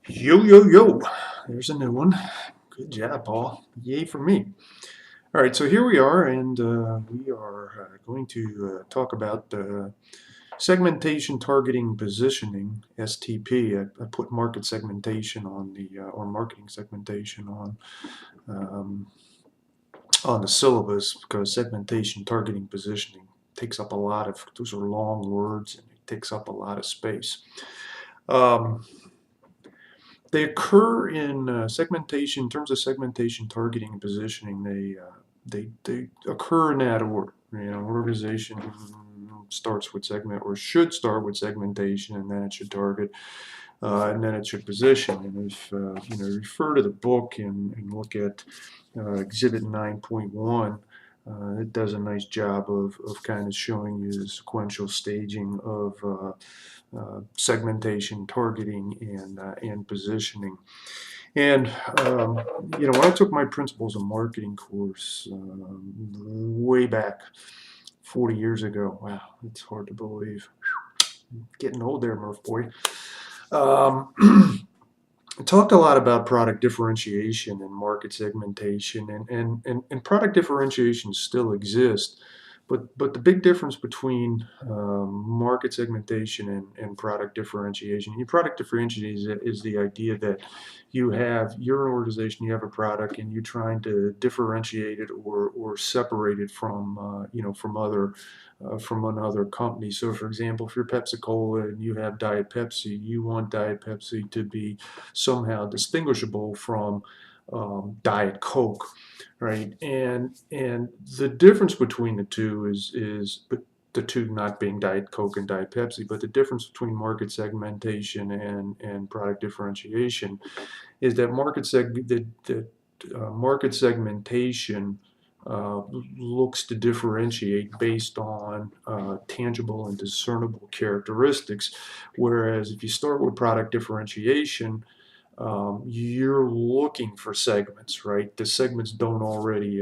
Yo, yo, yo. There's a new one. Good job, Paul. Yay for me. All right, so here we are, and we are going to talk about segmentation, targeting, positioning, STP. I put market segmentation on the, or marketing segmentation um, on the syllabus because segmentation, targeting, positioning takes up a lot of, those are long words, and it takes up a lot of space. Um, They occur in segmentation, in terms of segmentation, targeting, and positioning. They occur in that order. Organization starts with segment, or should start with segmentation, and then it should target, and then it should position. And if refer to the book and look at Exhibit 9.1. It does a nice job of kind of showing you the sequential staging of segmentation, targeting, and positioning. And when I took my Principles of Marketing course way back 40 years ago, wow, it's hard to believe. Getting old there, Murph boy. I talked a lot about product differentiation and market segmentation, and product differentiation still exists. But the big difference between market segmentation and product differentiation, your product differentiation is the idea that you're an organization, you have a product, and you're trying to differentiate it or separate it from another company. So, for example, if you're Pepsi-Cola and you have Diet Pepsi, you want Diet Pepsi to be somehow distinguishable from Diet Coke, right? And the difference between the two is the two not being Diet Coke and Diet Pepsi, but the difference between market segmentation and product differentiation is that market segmentation looks to differentiate based on tangible and discernible characteristics, whereas if you start with product differentiation, you're looking for segments, right? The segments don't already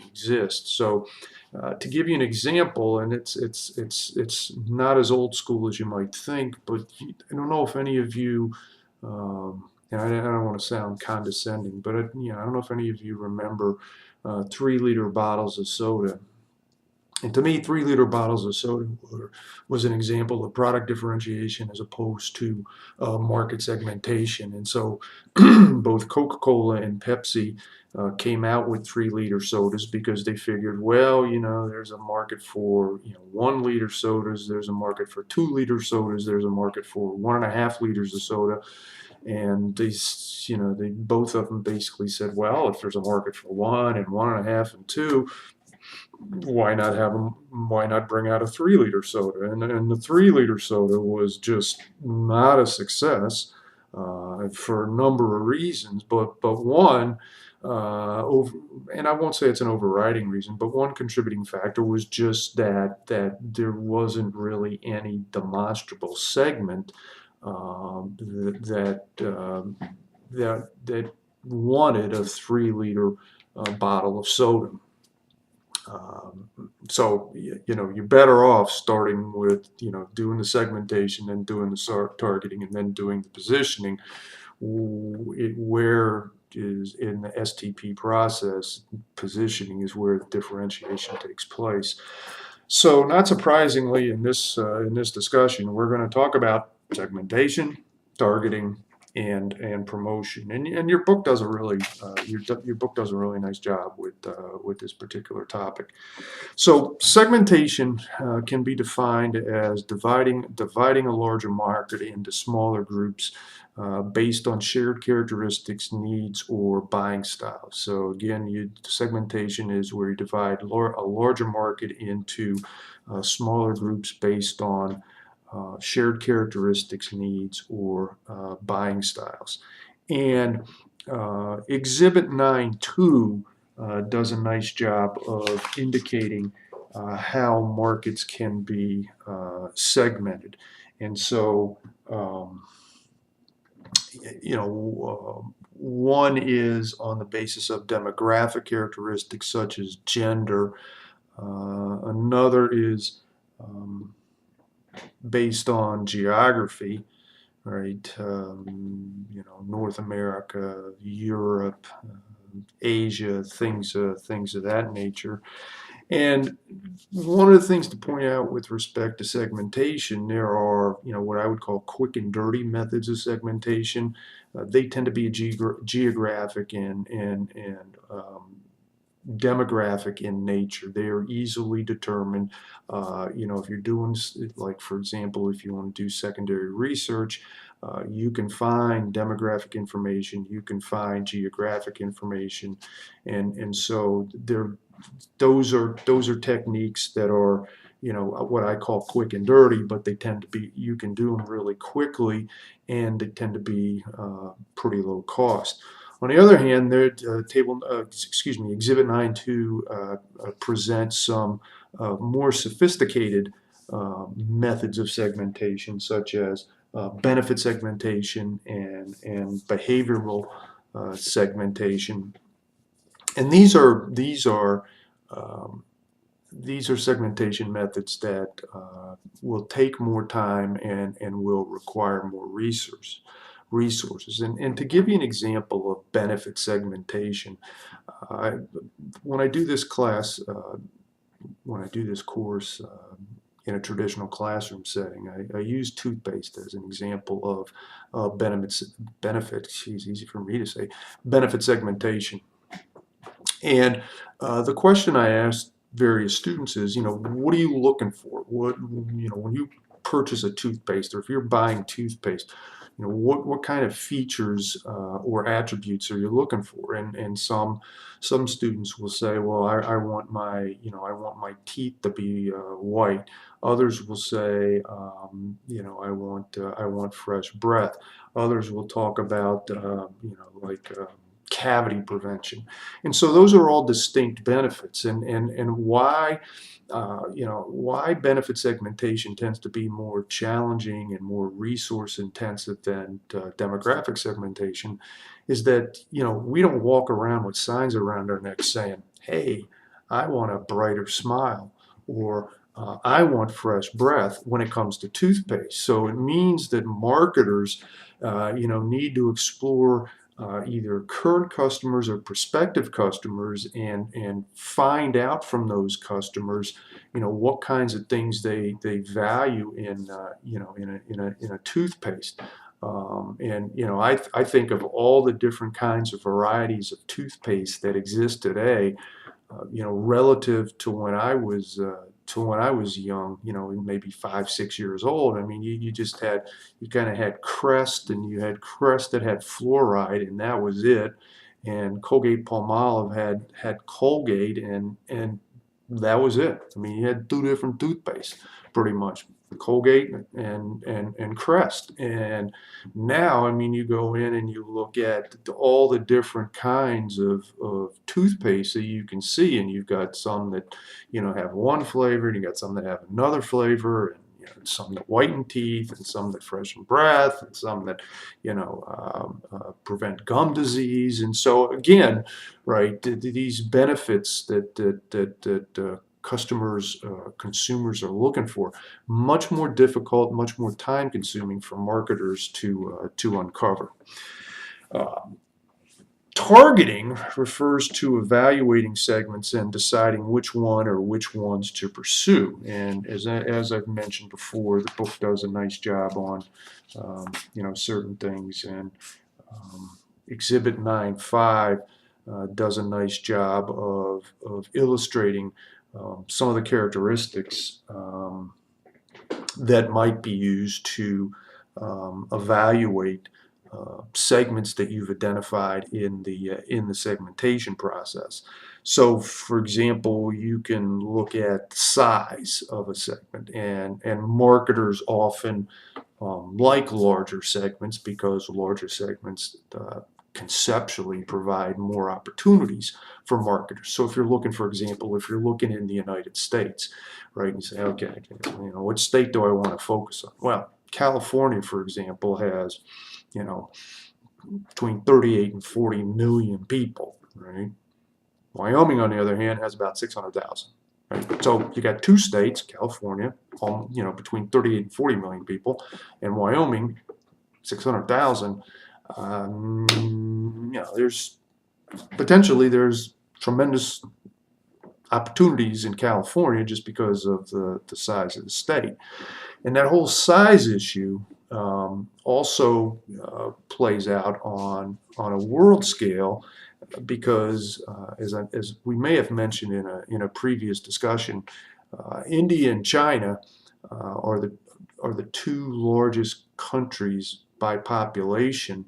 exist. So, to give you an example, and it's not as old school as you might think, but I don't know if any of you, and I don't want to sound condescending, but I don't know if any of you remember 3-liter bottles of soda. And to me, 3-liter bottles of soda was an example of product differentiation as opposed to market segmentation. And so both Coca-Cola and Pepsi came out with 3-liter sodas because they figured, well, there's a market for 1-liter sodas, there's a market for 2-liter sodas, there's a market for 1.5 liters of soda. And they both of them basically said, well, if there's a market for 1 and 1.5 and 2, why not have them? Why not bring out a 3-liter soda? And the 3-liter soda was just not a success for a number of reasons. But one, and I won't say it's an overriding reason, but one contributing factor was just that there wasn't really any demonstrable segment that wanted a 3-liter bottle of soda. So you're better off starting with doing the segmentation, then doing the targeting, and then doing the positioning. Where is in the STP process, positioning is where the differentiation takes place. So, not surprisingly, in this discussion, we're going to talk about segmentation, targeting, and promotion. And your book does a really your book does a really nice job with this particular topic. So, segmentation can be defined as dividing a larger market into smaller groups based on shared characteristics, needs, or buying styles. So again, segmentation is where you divide a larger market into smaller groups based on shared characteristics, needs, or buying styles. And Exhibit 9.2 does a nice job of indicating how markets can be segmented. And so, one is on the basis of demographic characteristics such as gender. Another is based on geography, right? North America, Europe, Asia, things of that nature. And one of the things to point out with respect to segmentation, there are, what I would call quick and dirty methods of segmentation. They tend to be geographic and demographic in nature. They are easily determined. If you're doing, like, for example, if you want to do secondary research, you can find demographic information, you can find geographic information, and so those are techniques that are, what I call quick and dirty, but they tend to be, you can do them really quickly, and they tend to be pretty low cost. On the other hand, Exhibit 9.2 presents some more sophisticated methods of segmentation, such as benefit segmentation and behavioral segmentation. And um, these are segmentation methods that will take more time and will require more resources. And to give you an example of benefit segmentation, I, when I do this class, when I do this course in a traditional classroom setting, I use toothpaste as an example of easy for me to say, benefit segmentation. And the question I asked various students is, what are you looking for? When you purchase a toothpaste, or if you're buying toothpaste, what kind of features or attributes are you looking for? And some students will say, well, I want my teeth to be white. Others will say, I want fresh breath. Others will talk about, cavity prevention. And so those are all distinct benefits. And why benefit segmentation tends to be more challenging and more resource intensive than demographic segmentation is that, we don't walk around with signs around our necks saying, hey, I want a brighter smile, or I want fresh breath when it comes to toothpaste. So it means that marketers, need to explore either current customers or prospective customers, and find out from those customers, what kinds of things they value in a toothpaste. I think of all the different kinds of varieties of toothpaste that exist today, relative to when I was young, maybe 5, 6 years old. I mean, you kind of had Crest, and you had Crest that had fluoride, and that was it. And Colgate-Palmolive had Colgate, and that was it. I mean, you had two different toothpaste, pretty much, Colgate and Crest. And now, I mean, you go in and you look at all the different kinds of toothpaste that you can see, and you've got some that, have one flavor, and you got some that have another flavor, and some that whiten teeth, and some that freshen breath, and some that, prevent gum disease. And so again, right, these benefits that consumers are looking for, much more difficult, much more time consuming for marketers to uncover. Targeting refers to evaluating segments and deciding which one or which ones to pursue. And as I've mentioned before, the book does a nice job on certain things. And Exhibit 9.5 does a nice job of illustrating some of the characteristics that might be used to evaluate segments that you've identified in the segmentation process. So, for example, you can look at the size of a segment, and marketers often like larger segments, because larger segments conceptually provide more opportunities for marketers. So if you're looking, for example, if you're looking in the United States, right, and you say, okay, what state do I want to focus on? Well, California, for example, has, between 38 and 40 million people, right? Wyoming, on the other hand, has about 600,000. Right? So you got two states, California, between 38 and 40 million people, and Wyoming, 600,000, there's there's tremendous opportunities in California just because of the size of the state. And that whole size issue also plays out on a world scale because, as we may have mentioned in a previous discussion, India and China are the two largest countries by population,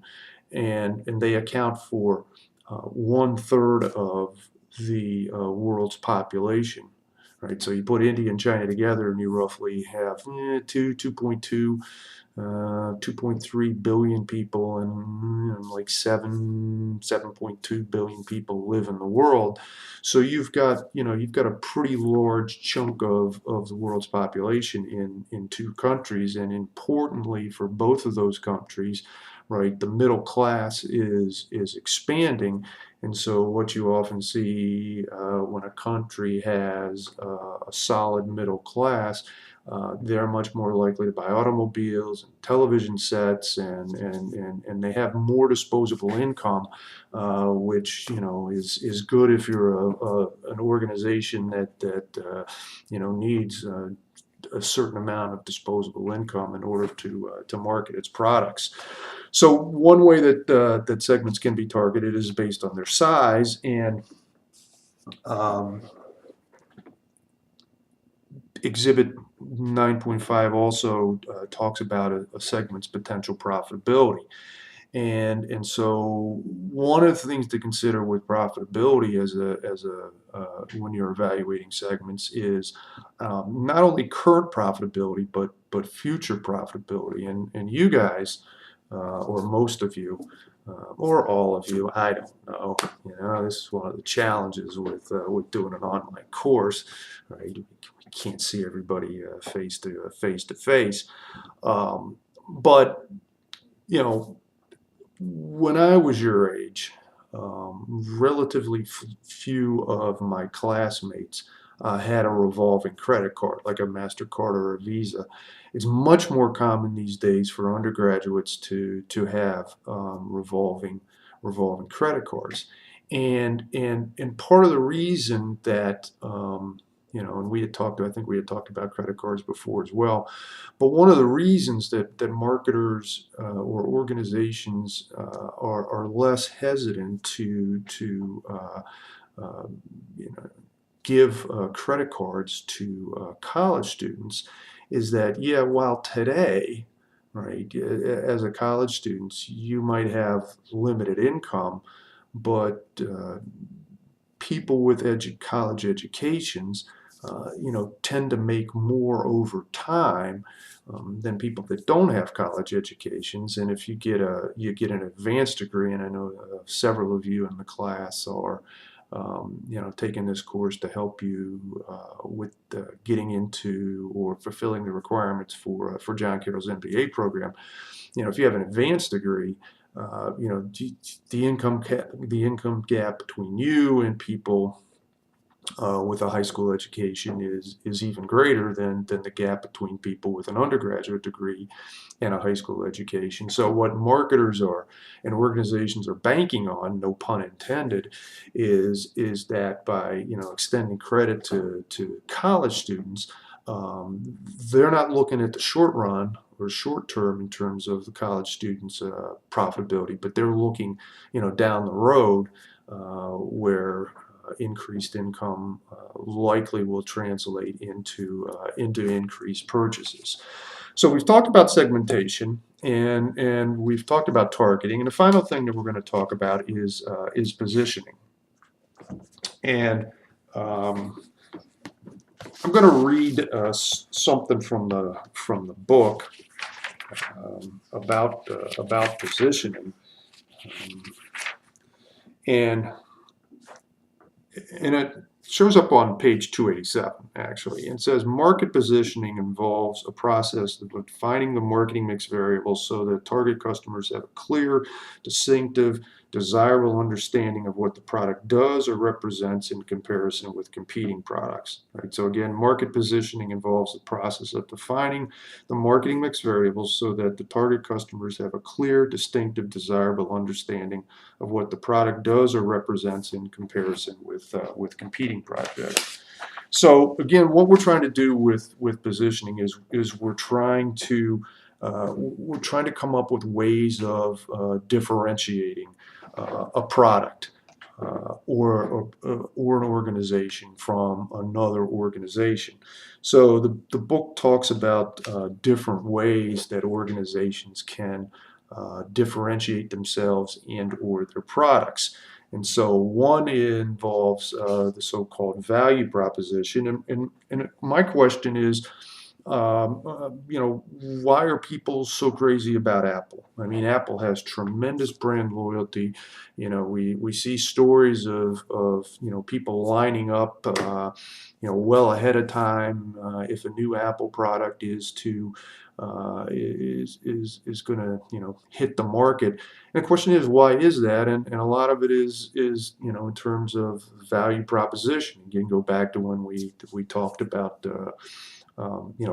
and they account for 1/3 of the world's population. Right, so you put India and China together, and you roughly have 2.3 billion people, and like 7.2 billion people live in the world. So you've got a pretty large chunk of the world's population in two countries, and importantly for both of those countries, right, the middle class is expanding. And so what you often see when a country has a solid middle class, they're much more likely to buy automobiles and television sets, and they have more disposable income, which is good if you're an organization that needs a certain amount of disposable income in order to market its products. So one way that segments can be targeted is based on their size, and um, Exhibit 9.5 also talks about a segment's potential profitability. And so one of the things to consider with profitability as a when you're evaluating segments is not only current profitability but future profitability. And you guys, or most of you, or all of you, I don't know. This is one of the challenges with doing an online course, right? We can't see everybody face to face. But when I was your age, relatively few of my classmates had a revolving credit card, like a MasterCard or a Visa. It's much more common these days for undergraduates to have revolving credit cards, and part of the reason that and I think we had talked about credit cards before as well. But one of the reasons that marketers or organizations are less hesitant to give credit cards to college students is that, yeah, while today, right, as a college student, you might have limited income, but people with college educations tend to make more over time than people that don't have college educations. And if you get an advanced degree, and I know several of you in the class are taking this course to help you with getting into or fulfilling the requirements for John Carroll's MBA program. If you have an advanced degree, the income gap between you and people with a high school education is even greater than the gap between people with an undergraduate degree and a high school education. So what marketers and organizations are banking on, no pun intended, is that by extending credit to college students, they're not looking at the short run or short term in terms of the college students' profitability, but they're looking down the road where increased income likely will translate into increased purchases. So we've talked about segmentation, and we've talked about targeting, and the final thing that we're going to talk about is positioning. And I'm going to read something from the book about positioning, and it shows up on page 287, actually. It says market positioning involves a process of defining the marketing mix variables so that target customers have a clear, distinctive, desirable understanding of what the product does or represents in comparison with competing products. Right? So again, market positioning involves the process of defining the marketing mix variables so that the target customers have a clear, distinctive, desirable understanding of what the product does or represents in comparison with competing products. So again, what we're trying to do with positioning is we're trying to come up with ways of differentiating a product or an organization from another organization. So the book talks about different ways that organizations can differentiate themselves and or their products. And so one involves the so-called value proposition. And my question is, why are people so crazy about Apple? I mean, Apple has tremendous brand loyalty. We see stories of people lining up, well ahead of time if a new Apple product is going to hit the market. And the question is, why is that? And a lot of it is in terms of value proposition. Again, go back to when we talked about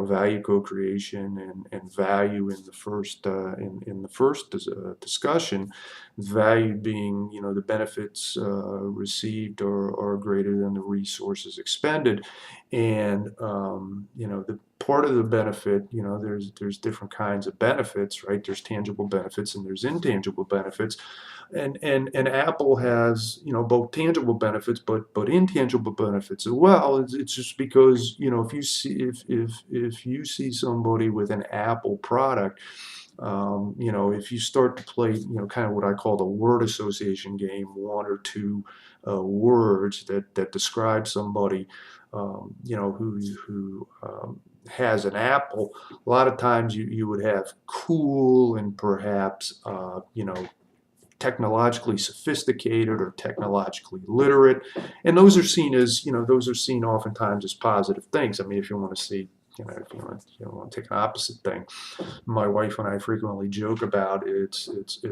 value co-creation and value in the first discussion. Value being the benefits received are greater than the resources expended, and the part of the benefit, there's different kinds of benefits, right? There's tangible benefits and there's intangible benefits. And Apple has both tangible benefits but intangible benefits as well. It's just because if you see somebody with an Apple product, if you start to play kind of what I call the word association game, one or two words that describe somebody who has an Apple, a lot of times you would have cool and perhaps technologically sophisticated or technologically literate, and those are seen oftentimes as positive things. I mean, if you want to see, if you want to take an opposite thing, my wife and I frequently joke about it's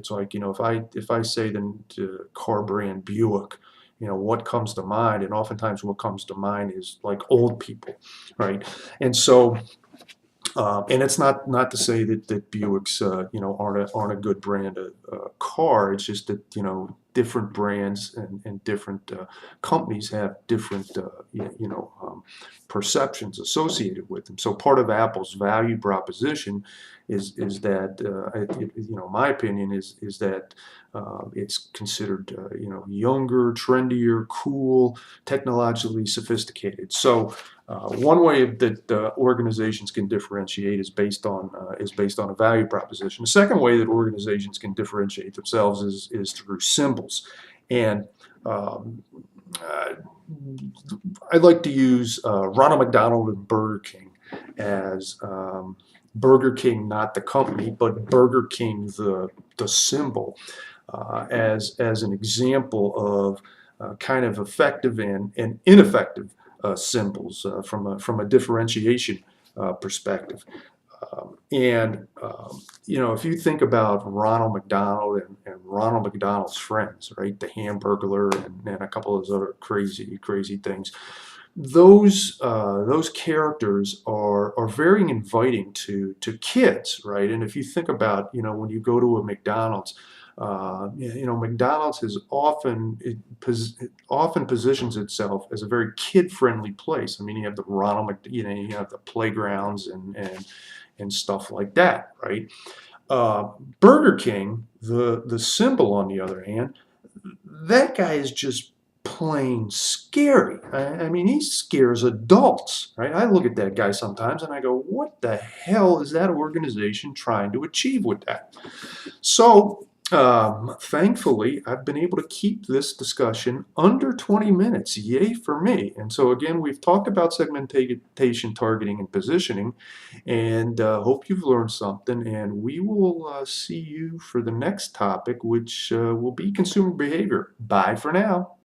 like if I say the car brand Buick, what comes to mind, and oftentimes what comes to mind is like old people, right? And so. And it's not to say that Buicks aren't a good brand of car. It's just that different brands and different companies have different perceptions associated with them. So part of Apple's value proposition is that my opinion is that it's considered younger, trendier, cool, technologically sophisticated. So one way that organizations can differentiate is based on a value proposition. The second way that organizations can differentiate themselves is through symbols. And I like to use Ronald McDonald and Burger King as Burger King, not the company, but Burger King, the symbol, as an example of kind of effective and ineffective symbols from a differentiation perspective. If you think about Ronald McDonald and Ronald McDonald's friends, right, the Hamburglar and a couple of those other crazy things, those characters are very inviting to kids, right? And if you think about when you go to a McDonald's, McDonald's has often positions itself as a very kid-friendly place. I mean, you have the you have the playgrounds and stuff like that, right? Burger King, the symbol, on the other hand, that guy is just plain scary. I mean, he scares adults, right? I look at that guy sometimes and I go, what the hell is that organization trying to achieve with that? So, thankfully, I've been able to keep this discussion under 20 minutes. Yay for me. And so again, we've talked about segmentation, targeting, and positioning, and hope you've learned something. And we will see you for the next topic, which will be consumer behavior. Bye for now.